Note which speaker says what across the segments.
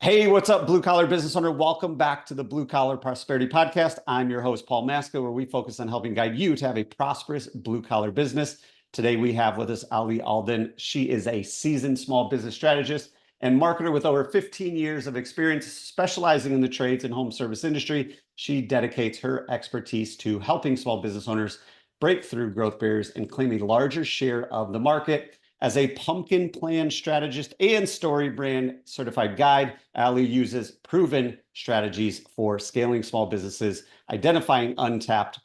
Speaker 1: Hey, what's up, blue collar business owner? Welcome back to the Blue Collar Prosperity Podcast. I'm your host, Paul Masco, where we focus on helping guide you to have a prosperous blue collar business. Today, we have with us Alden. She is a seasoned small business strategist and marketer with over 15 years of experience specializing in the trades and home service industry. She dedicates her expertise to helping small business owners break through growth barriers and claim a larger share of the market. As a pumpkin plan strategist and StoryBrand certified guide, Ali uses proven strategies for scaling small businesses, identifying untapped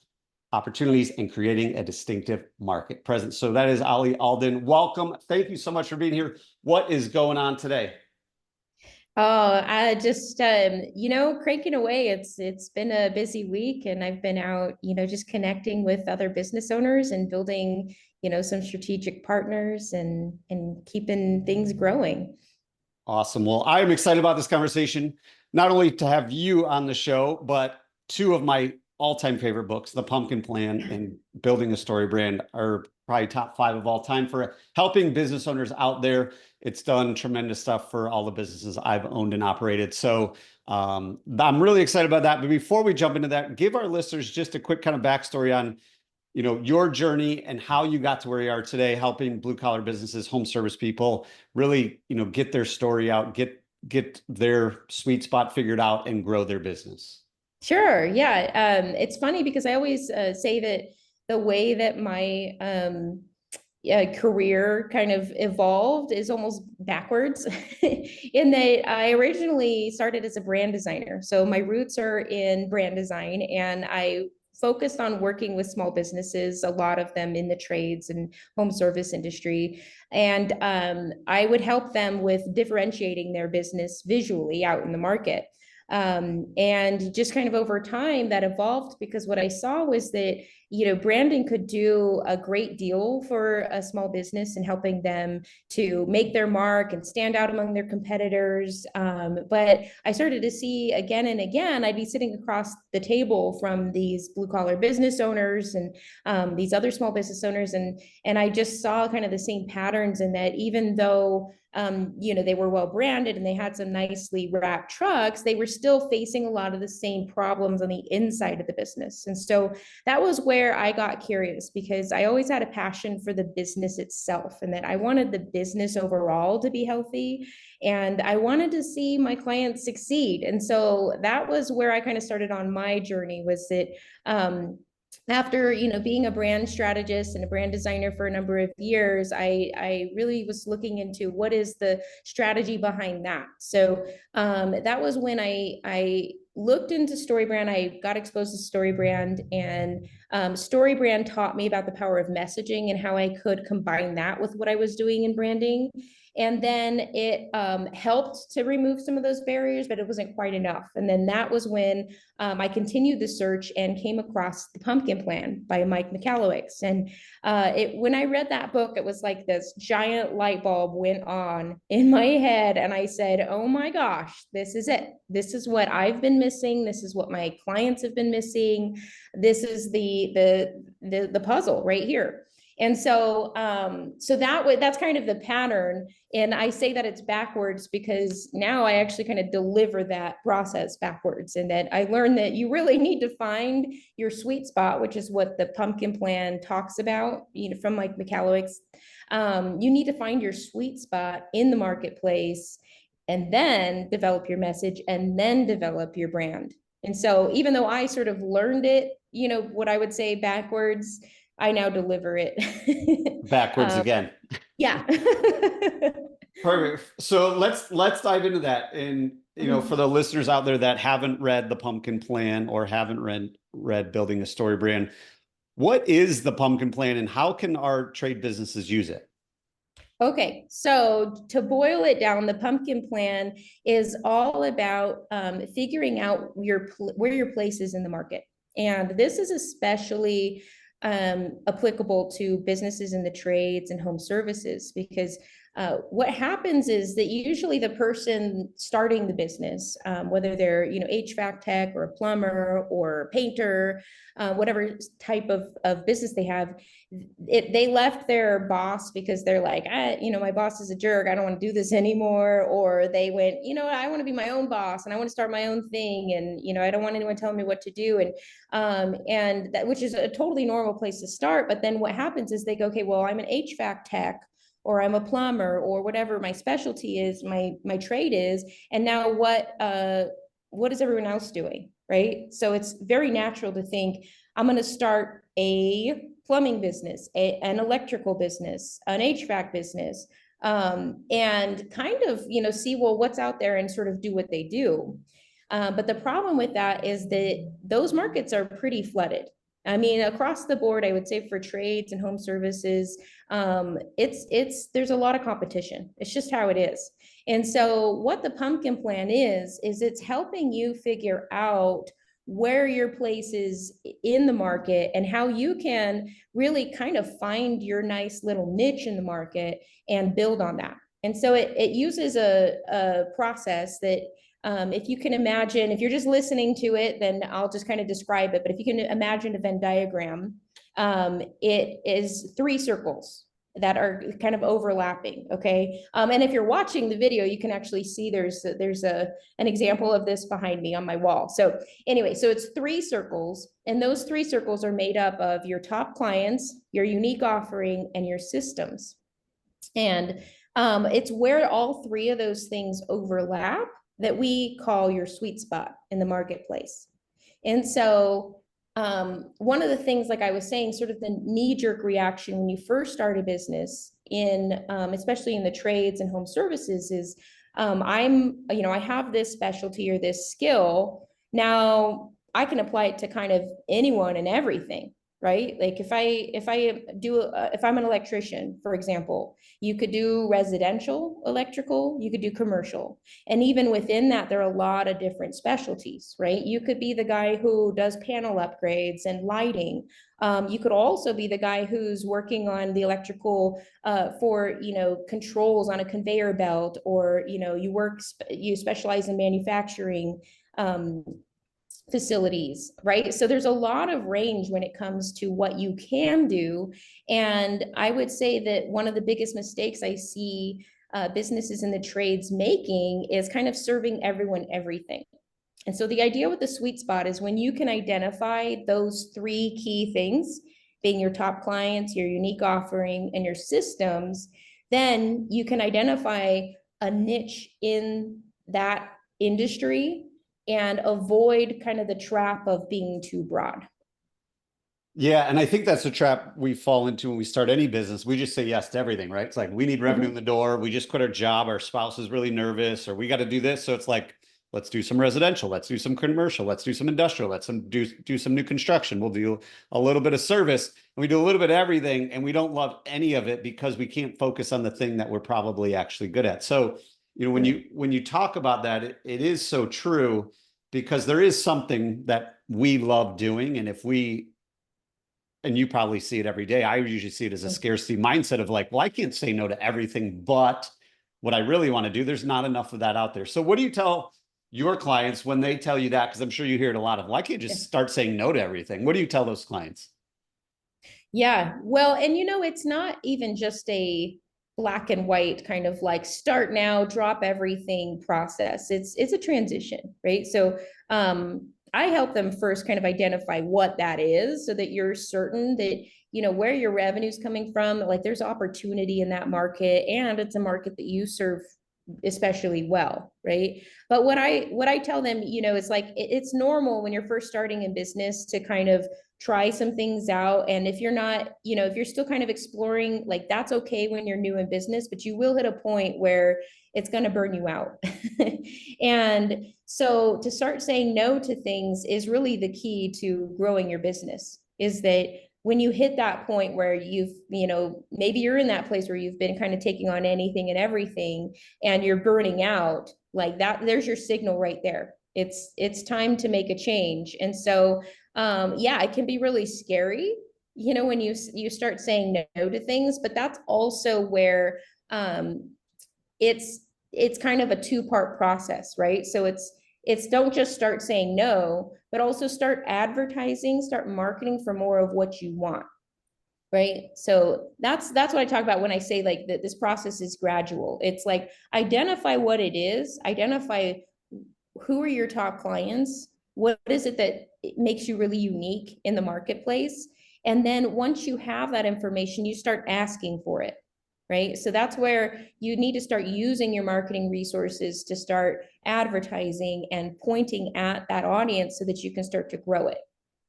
Speaker 1: opportunities, and creating a distinctive market presence. So that is Ali Alden. Welcome. Thank you so much for being here. What is going on today?
Speaker 2: Oh, I just cranking away. It's been a busy week and I've been out, just connecting with other business owners and building, some strategic partners and keeping things growing.
Speaker 1: Awesome. Well, I'm excited about this conversation, not only to have you on the show, but two of my all-time favorite books, The Pumpkin Plan and Building a Story Brand, are probably top 5 of all time for helping business owners out there. It's done tremendous stuff for all the businesses I've owned and operated. So I'm really excited about that. But before we jump into that, give our listeners just a quick kind of backstory on your journey and how you got to where you are today, helping blue collar businesses, home service people really, get their story out, get their sweet spot figured out and grow their business.
Speaker 2: Sure. Yeah. It's funny because I always say that the way that my career kind of evolved is almost backwards in that I originally started as a brand designer. So my roots are in brand design, and I focused on working with small businesses, a lot of them in the trades and home service industry. And I would help them with differentiating their business visually out in the market. And just kind of over time that evolved, because what I saw was that, branding could do a great deal for a small business and helping them to make their mark and stand out among their competitors. But I started to see again and again, I'd be sitting across the table from these blue collar business owners and these other small business owners. And I just saw kind of the same patterns in that even though they were well branded and they had some nicely wrapped trucks, they were still facing a lot of the same problems on the inside of the business. And so that was where I got curious, because I always had a passion for the business itself, and that I wanted the business overall to be healthy, and I wanted to see my clients succeed. And so that was where I kind of started on my journey, was that after being a brand strategist and a brand designer for a number of years, I really was looking into what is the strategy behind that. So that was when I looked into StoryBrand. I got exposed to StoryBrand, and StoryBrand taught me about the power of messaging and how I could combine that with what I was doing in branding. And then it helped to remove some of those barriers, but it wasn't quite enough. And then that was when I continued the search and came across The Pumpkin Plan by Mike Michalowicz. And when I read that book, it was like this giant light bulb went on in my head. And I said, oh my gosh, this is it. This is what I've been missing. This is what my clients have been missing. This is the puzzle right here. And so that's kind of the pattern. And I say that it's backwards because now I actually kind of deliver that process backwards. And that I learned that you really need to find your sweet spot, which is what the Pumpkin Plan talks about, from Mike Michalowicz. You need to find your sweet spot in the marketplace, and then develop your message, and then develop your brand. And so even though I sort of learned it, what I would say backwards, I now deliver it.
Speaker 1: Backwards again.
Speaker 2: Yeah.
Speaker 1: Perfect. So let's dive into that. And for the listeners out there that haven't read The Pumpkin Plan or haven't read Building a Story Brand, what is the Pumpkin Plan and how can our trade businesses use it?
Speaker 2: Okay, so to boil it down, the Pumpkin Plan is all about figuring out where your place is in the market. And this is especially applicable to businesses in the trades and home services, because What happens is that usually the person starting the business, whether they're, HVAC tech or a plumber or a painter, whatever type of business they have, they left their boss because they're like, my boss is a jerk. I don't want to do this anymore. Or they went, I want to be my own boss and I want to start my own thing. And, I don't want anyone telling me what to do. And that, which is a totally normal place to start. But then what happens is they go, okay, well, I'm an HVAC tech, or I'm a plumber, or whatever my specialty is, my trade is. And now what is everyone else doing, right? So it's very natural to think, I'm going to start a plumbing business, an electrical business, an HVAC business, and kind of, see, well, what's out there and sort of do what they do. But the problem with that is that those markets are pretty flooded. I mean, across the board, I would say for trades and home services, there's a lot of competition. It's just how it is. And so what the pumpkin plan is it's helping you figure out where your place is in the market and how you can really kind of find your nice little niche in the market and build on that. And so it uses a process that, if you can imagine, if you're just listening to it, then I'll just kind of describe it. But if you can imagine a Venn diagram, it is 3 circles that are kind of overlapping. Okay. And if you're watching the video, you can actually see there's an example of this behind me on my wall. So anyway, so it's 3 circles, and those 3 circles are made up of your top clients, your unique offering, and your systems. And it's where all 3 of those things overlap that we call your sweet spot in the marketplace. And so one of the things, like I was saying, sort of the knee-jerk reaction when you first start a business in, especially in the trades and home services, is I have this specialty or this skill. Now I can apply it to kind of anyone and everything, right? Like if I'm an electrician, for example, you could do residential electrical, you could do commercial. And even within that, there are a lot of different specialties, right? You could be the guy who does panel upgrades and lighting. You could also be the guy who's working on the electrical for, controls on a conveyor belt, or, you specialize in manufacturing facilities, right? So there's a lot of range when it comes to what you can do. And I would say that one of the biggest mistakes I see businesses in the trades making is kind of serving everyone everything. And so the idea with the sweet spot is when you can identify those 3 key things, being your top clients, your unique offering, and your systems, then you can identify a niche in that industry and avoid kind of the trap of being too broad.
Speaker 1: Yeah. And I think that's a trap we fall into when we start any business. We just say yes to everything, right? It's like, we need revenue in the door. We just quit our job. Our spouse is really nervous, or we got to do this. So it's like, let's do some residential. Let's do some commercial. Let's do some industrial. Let's do some new construction. We'll do a little bit of service, and we do a little bit of everything. And we don't love any of it because we can't focus on the thing that we're probably actually good at. So, when you talk about that, it is so true, because there is something that we love doing. And you probably see it every day. I usually see it as a scarcity mindset of like, well, I can't say no to everything, but what I really want to do, there's not enough of that out there. So what do you tell your clients when they tell you that? Because I'm sure you hear it a lot of, well, I can't just start saying no to everything. What do you tell those clients?
Speaker 2: Yeah, well, and it's not even just a black and white kind of like start now, drop everything process. It's a transition, right? So I help them first kind of identify what that is, so that you're certain that, where your revenue is coming from, like there's opportunity in that market, and it's a market that you serve especially well, right? But what I tell them, is like, it's normal when you're first starting in business to kind of try some things out. And if you're not, if you're still kind of exploring, like that's okay when you're new in business, but you will hit a point where it's going to burn you out. And so to start saying no to things is really the key to growing your business, is that when you hit that point where maybe you're in that place where you've been kind of taking on anything and everything and you're burning out, like that, there's your signal right there. It's time to make a change. And so, it can be really scary, when you start saying no to things, but that's also where um, it's kind of a two-part process, right? So it's don't just start saying no, but also start advertising, start marketing for more of what you want, right? So that's what I talk about when I say like that this process is gradual. It's like identify what it is, identify who are your top clients, what is it that makes you really unique in the marketplace, and then once you have that information, you start asking for it, right? So that's where you need to start using your marketing resources to start advertising and pointing at that audience so that you can start to grow it.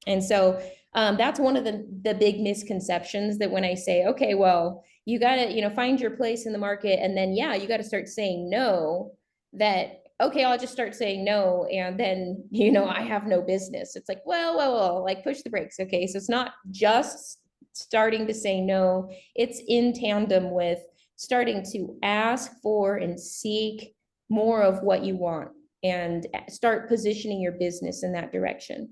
Speaker 2: And so that's one of the big misconceptions, that when I say, okay, well, you got to, find your place in the market, and then, yeah, you got to start saying no, that, okay, I'll just start saying no, and then, I have no business. It's like, well, like push the brakes. Okay. So it's not just starting to say no, it's in tandem with starting to ask for and seek more of what you want and start positioning your business in that direction.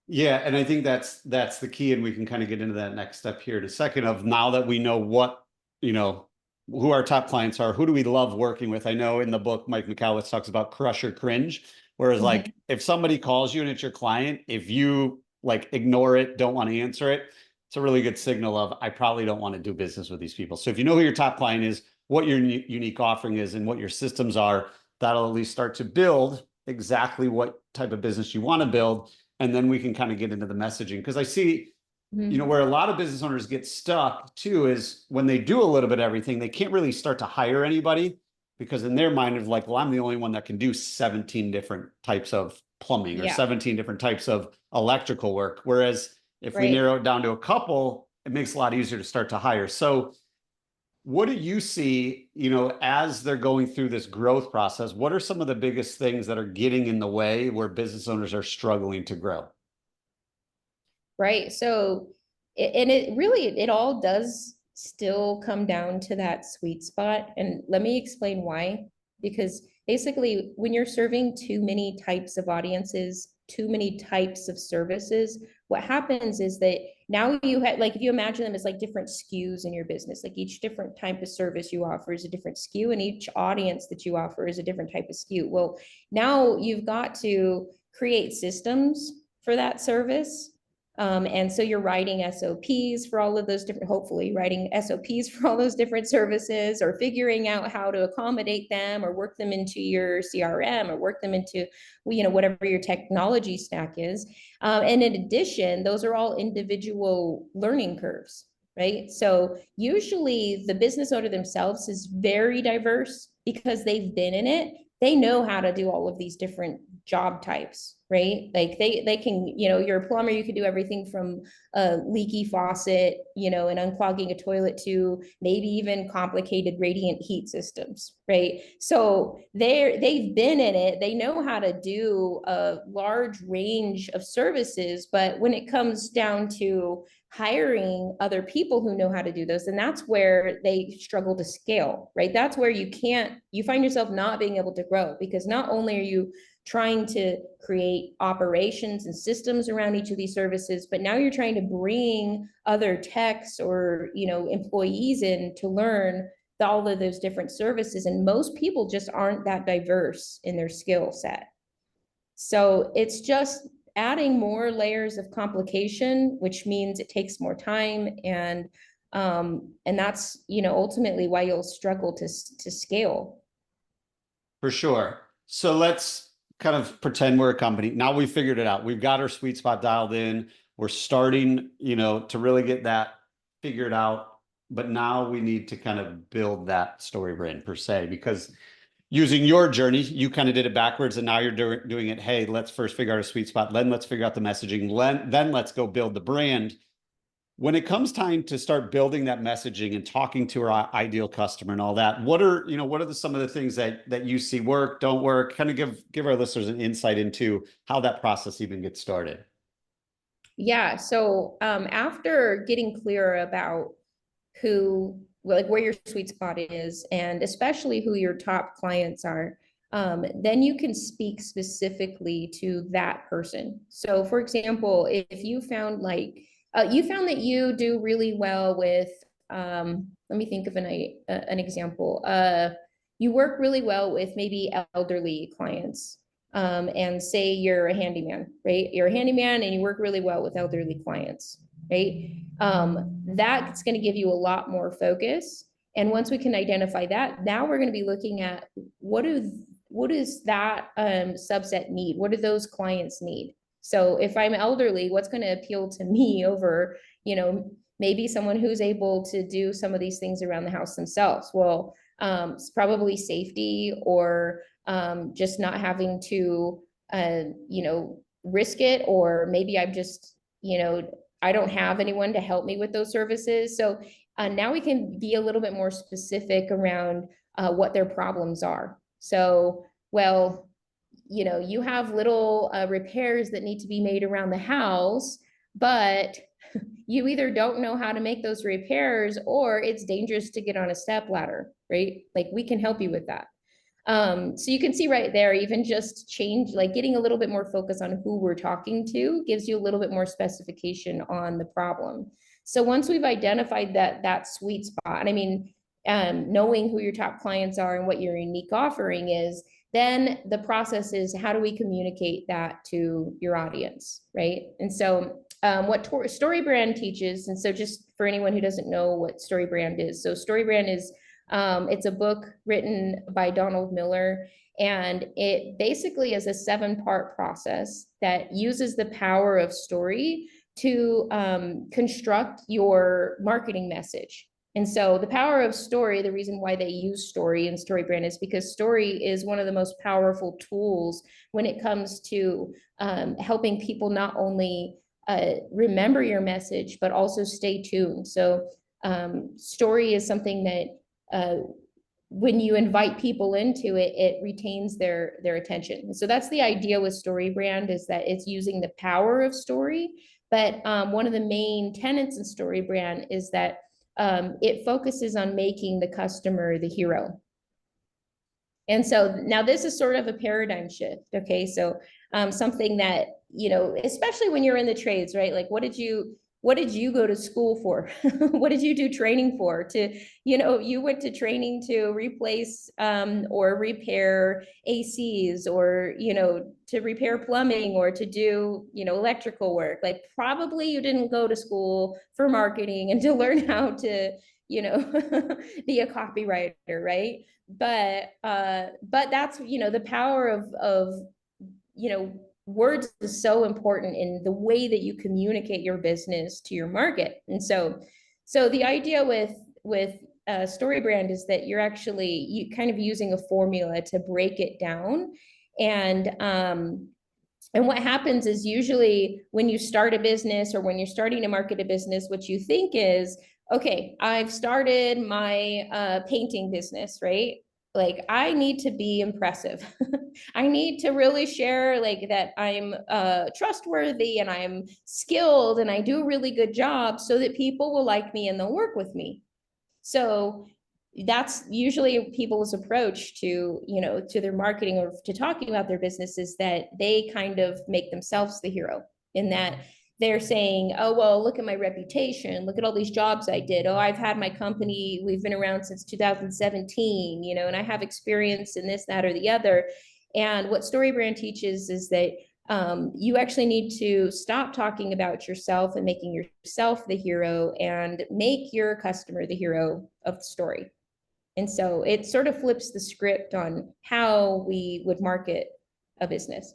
Speaker 1: Yeah, and I think that's the key, and we can kind of get into that next step here in a second. Of now that we know what, who our top clients are, who do we love working with? I know in the book, Mike Michalowicz talks about crush or cringe, whereas like if somebody calls you and it's your client, if you like ignore it, don't want to answer it, it's a really good signal of I probably don't want to do business with these people. So if you know who your top client is, what your unique offering is, and what your systems are, that'll at least start to build exactly what type of business you want to build. And then we can kind of get into the messaging, because I see, where a lot of business owners get stuck too is when they do a little bit of everything, they can't really start to hire anybody, because in their mind it's like, well, I'm the only one that can do 17 different types of plumbing or 17 different types of electrical work. Whereas if we narrow it down to a couple, it makes it a lot easier to start to hire. So what do you see, as they're going through this growth process? What are some of the biggest things that are getting in the way where business owners are struggling to grow?
Speaker 2: Right. So, and it really, it all does still come down to that sweet spot. And let me explain why. Because basically, when you're serving too many types of audiences, too many types of services, what happens is that now you have, like, if you imagine them as like different SKUs in your business, like each different type of service you offer is a different SKU, and each audience that you offer is a different type of SKU. Well, now you've got to create systems for that service. And so you're writing SOPs for all of those different, hopefully writing SOPs for all those different services, or figuring out how to accommodate them or work them into your CRM or work them into, whatever your technology stack is. And in addition, those are all individual learning curves, right? So usually the business owner themselves is very diverse because they've been in it. They know how to do all of these different job types, right? Like they can, you're a plumber, you can do everything from a leaky faucet, and unclogging a toilet, to maybe even complicated radiant heat systems, right? So they've been in it. They know how to do a large range of services, but when it comes down to hiring other people who know how to do those, and that's where they struggle to scale, right? That's where you find yourself not being able to grow, because not only are you trying to create operations and systems around each of these services, but now you're trying to bring other techs or, employees in to learn all of those different services. And most people just aren't that diverse in their skill set. So it's just adding more layers of complication, which means it takes more time. And that's, ultimately why you'll struggle to scale.
Speaker 1: For sure. So let's kind of pretend we're a company. Now we've figured it out. We've got our sweet spot dialed in. We're starting, to really get that figured out. But now we need to kind of build that story brand per se, because using your journey, you kind of did it backwards, and now you're doing it. Hey, let's first figure out a sweet spot. Then let's figure out the messaging. Then let's go build the brand. When it comes time to start building that messaging and talking to our ideal customer and all that, what are some of the things that you see work, don't work? Kind of give our listeners an insight into how that process even gets started.
Speaker 2: Yeah. So after getting clear about where your sweet spot is, and especially who your top clients are, then you can speak specifically to that person. So for example, if you found that you do really well with let me think of an example. You work really well with maybe elderly clients. And say you're a handyman, right? You're a handyman and you work really well with elderly clients, right? That's going to give you a lot more focus. And once we can identify that, now we're going to be looking at what does that subset need? What do those clients need? So if I'm elderly, what's going to appeal to me over, maybe someone who's able to do some of these things around the house themselves? Well, it's probably safety, or just not having to, risk it, or maybe I'm just, I don't have anyone to help me with those services. So now we can be a little bit more specific around what their problems are. So, well, you have little repairs that need to be made around the house, but you either don't know how to make those repairs, or it's dangerous to get on a step ladder, right? Like, we can help you with that. So you can see right there, even just change, like getting a little bit more focus on who we're talking to gives you a little bit more specification on the problem. So once we've identified that sweet spot, and I mean, knowing who your top clients are and what your unique offering is, then the process is, how do we communicate that to your audience, right? And so what StoryBrand teaches, and so just for anyone who doesn't know what StoryBrand is, so StoryBrand is, it's a book written by Donald Miller, and it basically is a 7-part process that uses the power of story to construct your marketing message. And so the power of story, the reason why they use story in StoryBrand is because story is one of the most powerful tools when it comes to helping people not only remember your message, but also stay tuned. So story is something that when you invite people into it, it retains their attention. So that's the idea with StoryBrand, is that it's using the power of story. But one of the main tenets in StoryBrand is that it focuses on making the customer the hero. And so now this is sort of a paradigm shift. Okay, so something that, especially when you're in the trades, right? Like, what did you go to school for? What did you do training for? You went to training to replace or repair ACs, or, to repair plumbing, or to do, electrical work. Like, probably you didn't go to school for marketing and to learn how to, be a copywriter, right? But that's, the power of words is so important in the way that you communicate your business to your market. And so the idea with StoryBrand is that you're actually kind of using a formula to break it down. And what happens is, usually when you start a business, or when you're starting to market a business, what you think is, okay, I've started my painting business, right? Like, I need to be impressive. I need to really share, like, that I'm trustworthy and I'm skilled and I do a really good job, so that people will like me and they'll work with me. So that's usually people's approach to, to their marketing, or to talking about their business, is that they kind of make themselves the hero, in that they're saying, oh, well, look at my reputation. Look at all these jobs I did. Oh, I've had my company. We've been around since 2017, and I have experience in this, that, or the other. And what StoryBrand teaches is that you actually need to stop talking about yourself and making yourself the hero, and make your customer the hero of the story. And so it sort of flips the script on how we would market a business.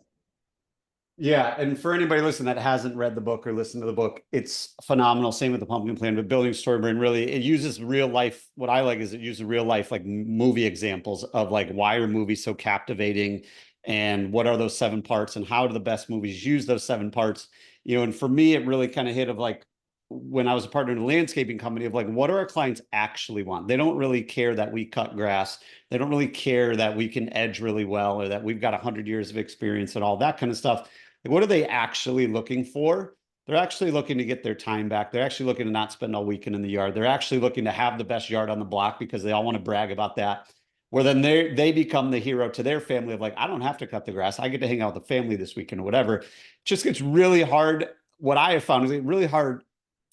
Speaker 1: Yeah, and for anybody listening that hasn't read the book or listened to the book, it's phenomenal. Same with the Pumpkin Plan, but building StoryBrand, really, it uses real life. What I like is it uses real life, like movie examples of, like, why are movies so captivating, and what are those 7 parts, and how do the best movies use those 7 parts. And for me, it really kind of hit of, like, when I was a partner in a landscaping company, of, like, what do our clients actually want? They don't really care that we cut grass. They don't really care that we can edge really well, or that we've got 100 years of experience and all that kind of stuff. Like, what are they actually looking for? They're actually looking to get their time back. They're actually looking to not spend all weekend in the yard. They're actually looking to have the best yard on the block, because they all want to brag about that. Where then they become the hero to their family of, like, I don't have to cut the grass. I get to hang out with the family this weekend, or whatever. It just gets really hard. What I have found is really hard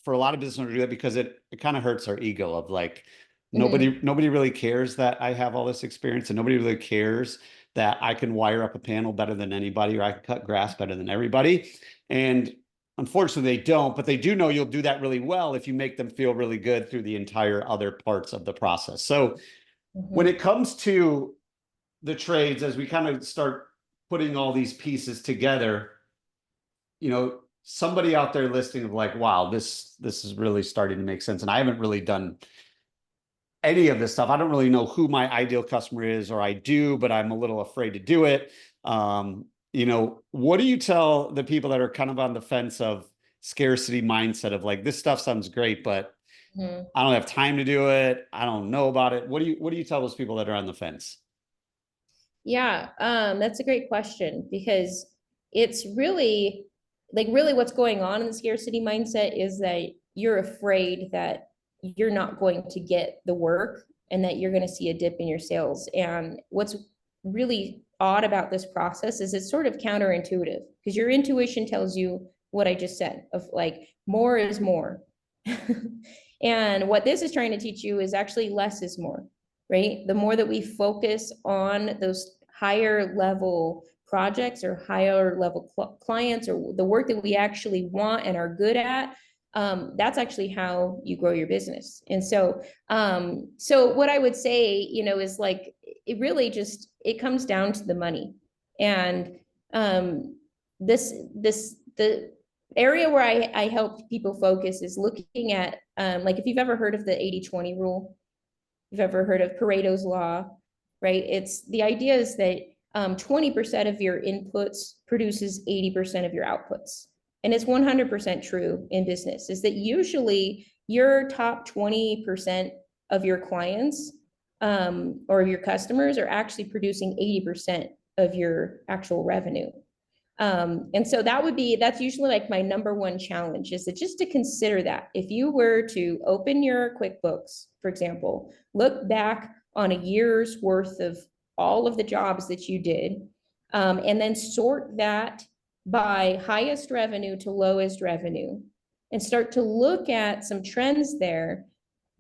Speaker 1: for a lot of business owners to do that, because it kind of hurts our ego of, like, Nobody really cares that I have all this experience, and nobody really cares that I can wire up a panel better than anybody, or I can cut grass better than everybody. And unfortunately, they don't, but they do know you'll do that really well if you make them feel really good through the entire other parts of the process. So when it comes to the trades, as we kind of start putting all these pieces together, somebody out there listening of like, wow, this is really starting to make sense. And I haven't really done any of this stuff. I don't really know who my ideal customer is, or I do, but I'm a little afraid to do it. What do you tell the people that are kind of on the fence of scarcity mindset of like, this stuff sounds great, but I don't have time to do it. I don't know about it. What do you tell those people that are on the fence?
Speaker 2: Yeah, that's a great question, because it's really what's going on in the scarcity mindset is that you're afraid that you're not going to get the work and that you're going to see a dip in your sales. And what's really odd about this process is it's sort of counterintuitive, because your intuition tells you what I just said of like, more is more. And what this is trying to teach you is actually less is more, right? The more that we focus on those higher level projects or higher level clients, or the work that we actually want and are good at, that's actually how you grow your business. And so what I would say, is like, it really just, it comes down to the money. And the area where I help people focus is looking at, like, if you've ever heard of the 80-20 rule, if you've ever heard of Pareto's law, right? It's the idea is that 20% of your inputs produces 80% of your outputs. And it's 100% true in business, is that usually your top 20% of your clients or your customers are actually producing 80% of your actual revenue. And so that's usually like my number one challenge, is that just to consider that if you were to open your QuickBooks, for example, look back on a year's worth of all of the jobs that you did, and then sort that by highest revenue to lowest revenue, and start to look at some trends there,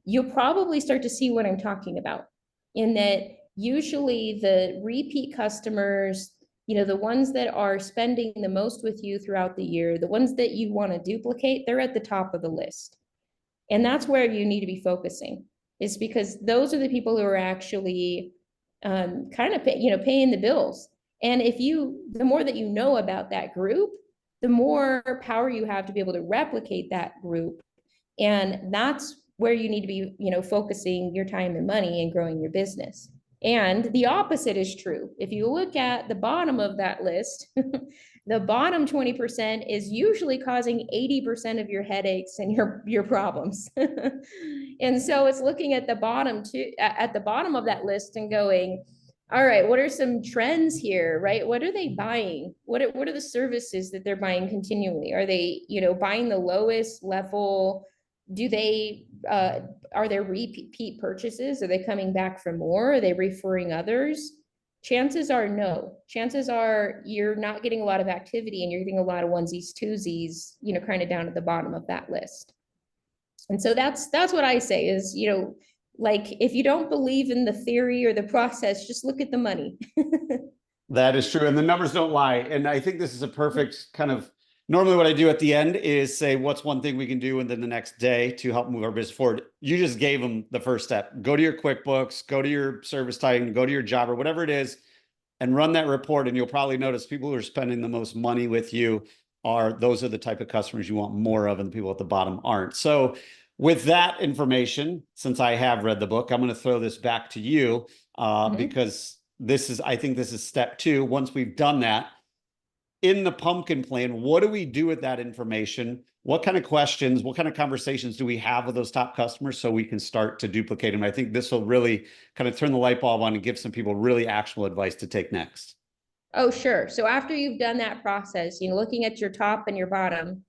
Speaker 2: you'll probably start to see what I'm talking about, in that usually the repeat customers, the ones that are spending the most with you throughout the year, the ones that you want to duplicate, they're at the top of the list. And that's where you need to be focusing, is because those are the people who are actually kind of paying the bills. And the more that you know about that group, the more power you have to be able to replicate that group. And that's where you need to be, focusing your time and money and growing your business. And the opposite is true. If you look at the bottom of that list, the bottom 20% is usually causing 80% of your headaches and your problems. And so it's looking at the bottom of that list and going, all right, what are some trends here, right? What are they buying? What are the services that they're buying continually? Are they, buying the lowest level? Are there repeat purchases? Are they coming back for more? Are they referring others? Chances are no. Chances are you're not getting a lot of activity, and you're getting a lot of onesies, twosies, kind of down at the bottom of that list. And so that's what I say is, like, if you don't believe in the theory or the process, just look at the money.
Speaker 1: That is true. And the numbers don't lie. And I think this is a perfect kind of, normally what I do at the end is say, what's one thing we can do within the next day to help move our business forward? You just gave them the first step. Go to your QuickBooks, go to your service titan, go to your job or whatever it is, and run that report. And you'll probably notice people who are spending the most money with you those are the type of customers you want more of, and the people at the bottom aren't. So with that information, since I have read the book, I'm going to throw this back to you because I think this is step 2. Once we've done that, in the pumpkin plan, what do we do with that information? What kind of questions, what kind of conversations do we have with those top customers so we can start to duplicate them? I think this will really kind of turn the light bulb on and give some people really actionable advice to take next.
Speaker 2: Oh, sure. So after you've done that process, looking at your top and your bottom,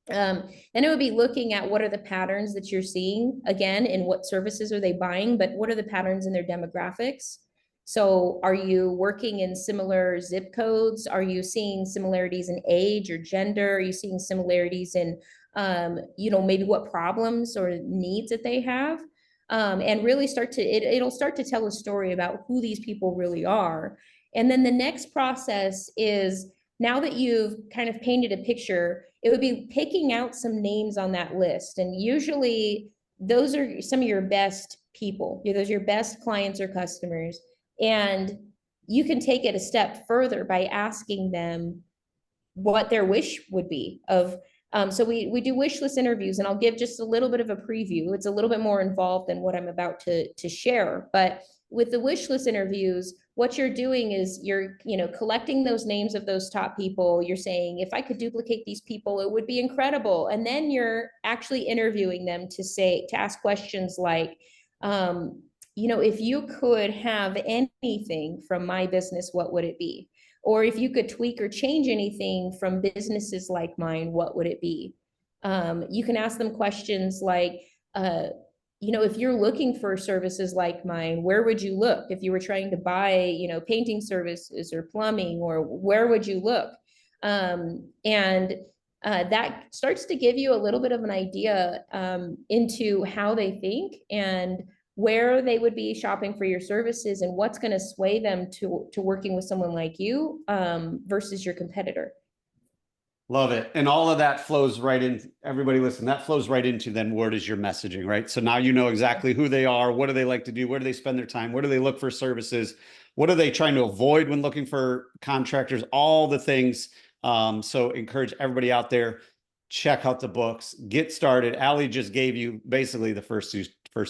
Speaker 2: then it would be looking at what are the patterns that you're seeing, again, in what services are they buying, but what are the patterns in their demographics? So are you working in similar zip codes? Are you seeing similarities in age or gender? Are you seeing similarities in, maybe what problems or needs that they have? and really it'll start to tell a story about who these people really are. And then the next process is, now that you've kind of painted a picture, it would be picking out some names on that list. And usually those are some of your best people. Those are your best clients or customers. And you can take it a step further by asking them what their wish would be of, so we do wish list interviews, and I'll give just a little bit of a preview. It's a little bit more involved than what I'm about to share. But with the wish list interviews, what you're doing is you're, collecting those names of those top people. You're saying, if I could duplicate these people, it would be incredible. And then you're actually interviewing them to ask questions like, if you could have anything from my business, what would it be? Or if you could tweak or change anything from businesses like mine, what would it be? You can ask them questions like, if you're looking for services like mine, where would you look? If you were trying to buy, painting services or plumbing, or where would you look? And that starts to give you a little bit of an idea into how they think and where they would be shopping for your services, and what's going to sway them to working with someone like you versus your competitor.
Speaker 1: Love it. And all of that flows right in. Everybody listen, that flows right into then what is your messaging, right? So now you know exactly who they are, what do they like to do, where do they spend their time, where do they look for services, what are they trying to avoid when looking for contractors, all the things. So encourage everybody out there, check out the books, get started. Allie just gave you basically the first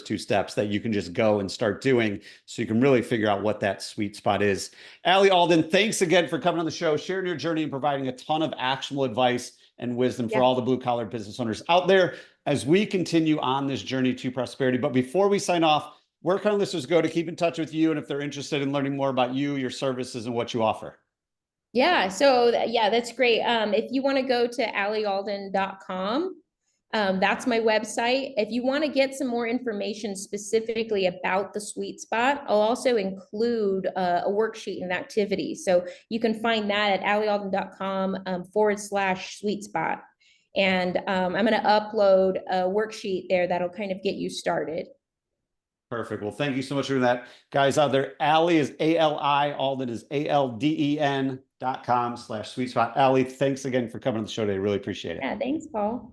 Speaker 1: two steps that you can just go and start doing, so you can really figure out what that sweet spot is. Allie Alden, thanks again for coming on the show, sharing your journey and providing a ton of actionable advice and wisdom for all the blue collar business owners out there as we continue on this journey to prosperity. But before we sign off, where can our listeners go to keep in touch with you, and if they're interested in learning more about you, your services, and what you offer?
Speaker 2: Yeah, so that's great. If you want to go to alliealden.com, that's my website. If you want to get some more information specifically about the sweet spot, I'll also include a worksheet and activity. So you can find that at alliealden.com /sweet spot. And I'm going to upload a worksheet there that'll kind of get you started.
Speaker 1: Perfect. Well, thank you so much for that. Guys out there, Allie is A-L-I, Alden is ALDEN.com /sweet spot. Allie, thanks again for coming on the show today. Really appreciate it.
Speaker 2: Yeah, thanks, Paul.